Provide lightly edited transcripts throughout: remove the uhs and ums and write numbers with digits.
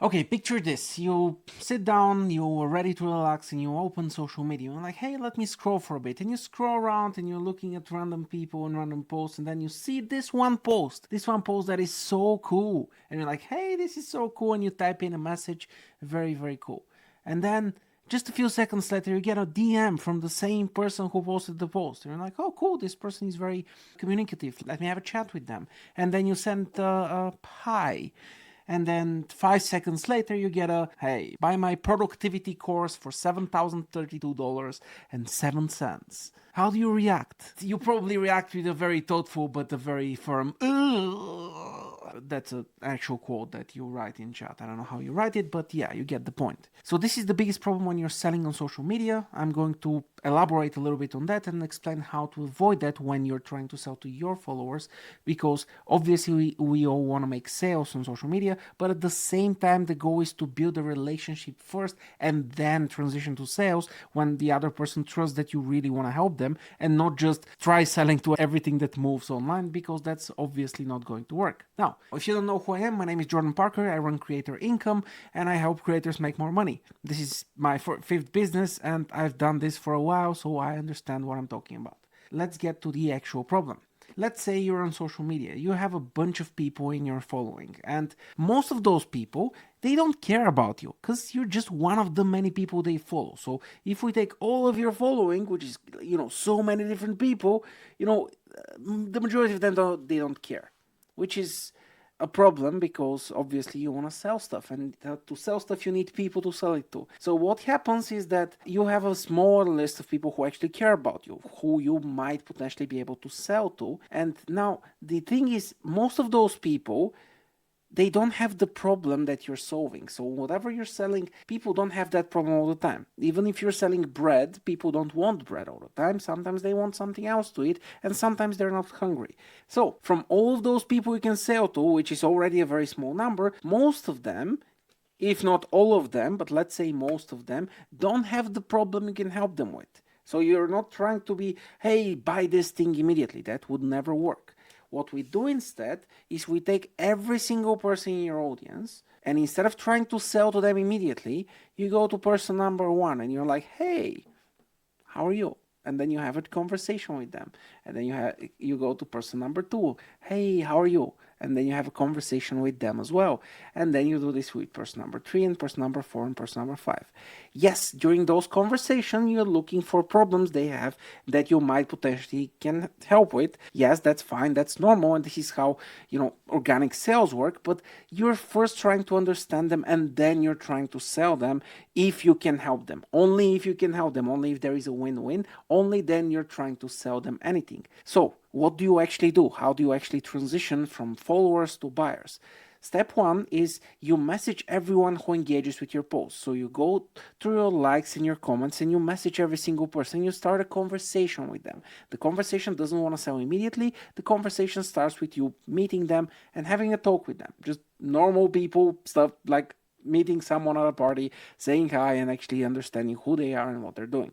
Okay, picture this. You sit down, you're ready to relax, and you open social media. You're like, hey, let me scroll for a bit. And you scroll around and you're looking at random people and random posts, and then you see this one post that is so cool. And you're like, hey, this is so cool. And you type in a message, very, very cool. And then just a few seconds later, you get a DM from the same person who posted the post. And you're like, oh, cool, this person is very communicative. Let me have a chat with them. And then you send a hi. And then 5 seconds later, you get a hey, buy my productivity course for $7,032.07. How do you react? You probably react with a very thoughtful but a very firm, ugh. That's an actual quote that you write in chat. I don't know how you write it, but yeah, you get the point. So, this is the biggest problem when you're selling on social media. I'm going to elaborate a little bit on that and explain how to avoid that when you're trying to sell to your followers, because obviously we all want to make sales on social media, but at the same time the goal is to build a relationship first and then transition to sales when the other person trusts that you really want to help them, and not just try selling to everything that moves online, because that's obviously not going to work. Now, if you don't know who I am, my name is Jordan Parker. I run Creator Income and I help creators make more money. This is my fifth business and I've done this for a while, so I understand what I'm talking about. Let's get to the actual problem. Let's say you're on social media, you have a bunch of people in your following, and most of those people, they don't care about you because you're just one of the many people they follow. So if we take all of your following, which is, so many different people, the majority of them they don't care, which is a problem because obviously you want to sell stuff, and to sell stuff you need people to sell it to. So what happens is that you have a small list of people who actually care about you, who you might potentially be able to sell to. And now the thing is, most of those people, they don't have the problem that you're solving. So whatever you're selling, people don't have that problem all the time. Even if you're selling bread, people don't want bread all the time. Sometimes they want something else to eat, and sometimes they're not hungry. So from all of those people you can sell to, which is already a very small number, most of them, if not all of them, but let's say most of them, don't have the problem you can help them with. So you're not trying to be, hey, buy this thing immediately. That would never work. What we do instead is we take every single person in your audience, and instead of trying to sell to them immediately, you go to person number one and you're like, hey, how are you? And then you have a conversation with them. And then you go to person number two, hey, how are you? And then you have a conversation with them as well. And then you do this with person number three and person number four and person number five. Yes, during those conversations, you're looking for problems they have that you might potentially can help with. Yes, that's fine. That's normal. And this is how, organic sales work. But you're first trying to understand them, and then you're trying to sell them if you can help them. Only if you can help them. Only if there is a win-win. Only then you're trying to sell them anything. So what do you actually do? How do you actually transition from followers to buyers? Step one is you message everyone who engages with your post. So you go through your likes and your comments and you message every single person. You start a conversation with them. The conversation doesn't want to sell immediately. The conversation starts with you meeting them and having a talk with them. Just normal people stuff like meeting someone at a party, saying hi, and actually understanding who they are and what they're doing.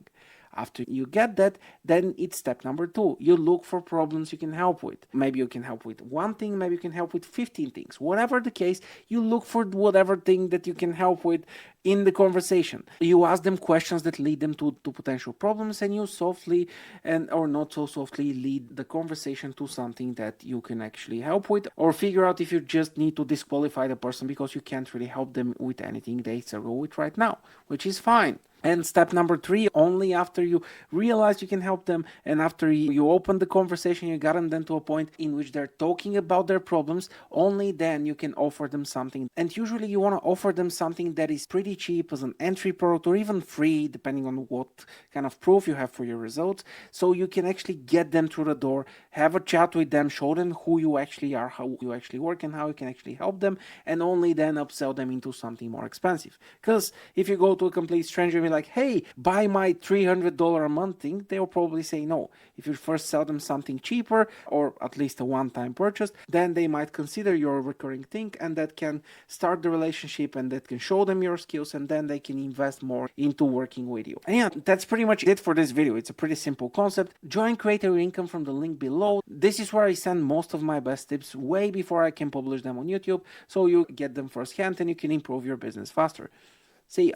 After you get that, then it's step number two. You look for problems you can help with. Maybe you can help with one thing, maybe you can help with 15 things. Whatever the case, you look for whatever thing that you can help with in the conversation. You ask them questions that lead them to potential problems, and you softly or not so softly lead the conversation to something that you can actually help with, or figure out if you just need to disqualify the person because you can't really help them with anything they struggle with right now, which is fine. And step number three, only after you realize you can help them and after you open the conversation, you got them then to a point in which they're talking about their problems, only then you can offer them something. And usually you want to offer them something that is pretty cheap as an entry product, or even free, depending on what kind of proof you have for your results. So you can actually get them through the door, have a chat with them, show them who you actually are, how you actually work, and how you can actually help them, and only then upsell them into something more expensive. Because if you go to a complete stranger be like, hey, buy my $300 a month thing, they'll probably say no. If you first sell them something cheaper, or at least a one-time purchase, then they might consider your recurring thing, and that can start the relationship, and that can show them your skills, and then they can invest more into working with you. And yeah, that's pretty much it for this video. It's a pretty simple concept. Join Creator Income from the link below. This is where I send most of my best tips way before I can publish them on YouTube, so you get them firsthand and you can improve your business faster. See ya.